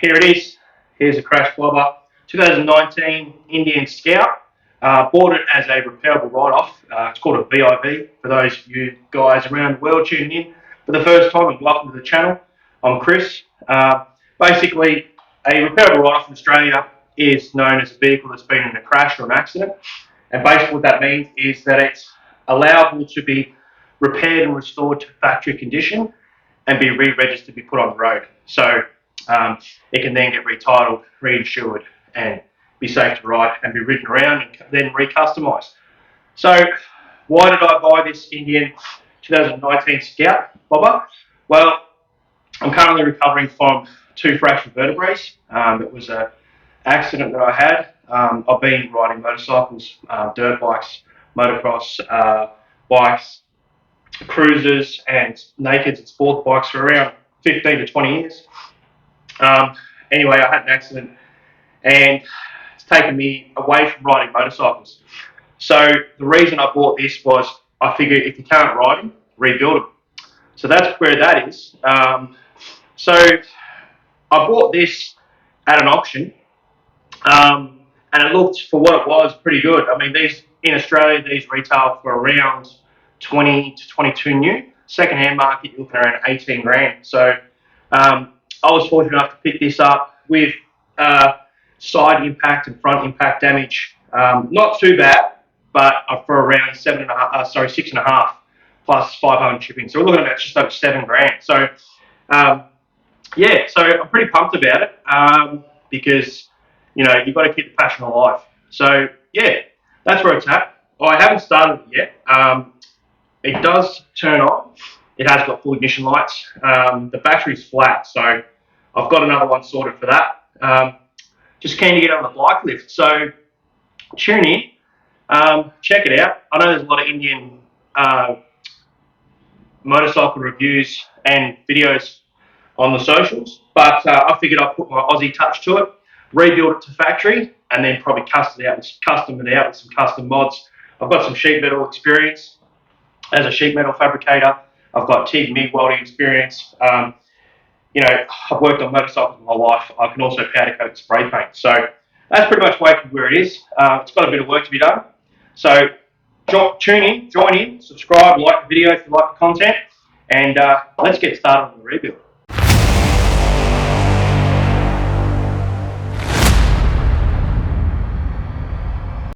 here it is. Here's a crash blobber. 2019 Indian Scout. Bought it as a repairable write-off. It's called a VIV for those of you guys around the world tuning in for the first time, and welcome to the channel. I'm Chris. Basically, a repairable write-off in Australia is known as a vehicle that's been in a crash or an accident. And basically what that means is that it's allowable to be repaired and restored to factory condition and be re-registered, be put on the road. So it can then get retitled, reinsured, and be safe to ride and be ridden around and then re-customised. So why did I buy this Indian 2019 Scout bobber? Well, I'm currently recovering from 2 fractured vertebrae. It was an accident that I had. I've been riding motorcycles, dirt bikes, motocross bikes, cruisers and nakeds and sport bikes for around 15 to 20 years. Anyway, I had an accident and it's taken me away from riding motorcycles. So the reason I bought this was I figured if you can't ride them, rebuild them. So that's where that is. So I bought this at an auction, and it looked, for what it was, pretty good. I mean, these in Australia, these retail for around 20 to 22 new. Second-hand market, you're looking around 18 grand. So I was fortunate enough to pick this up with side impact and front impact damage. Not too bad, but for around 6.5 plus 500 shipping. So we're looking at just over 7 grand. So yeah, so I'm pretty pumped about it because you've got to keep the passion alive. So yeah, that's where it's at. I haven't started it yet. It does turn on. It has got full ignition lights. The battery's flat, so I've got another one sorted for that. Just keen to get on the bike lift. So tune in, check it out. I know there's a lot of Indian motorcycle reviews and videos on the socials, but I figured I'd put my Aussie touch to it, rebuild it to factory, and then probably custom it out with some custom mods. I've got some sheet metal experience as a sheet metal fabricator. I've got TIG MIG welding experience. I've worked on motorcycles my life. I can also powder coat and spray paint. So that's pretty much where it is. It's got a bit of work to be done. So tune in, join in, subscribe, like the video if you like the content, and let's get started on the rebuild.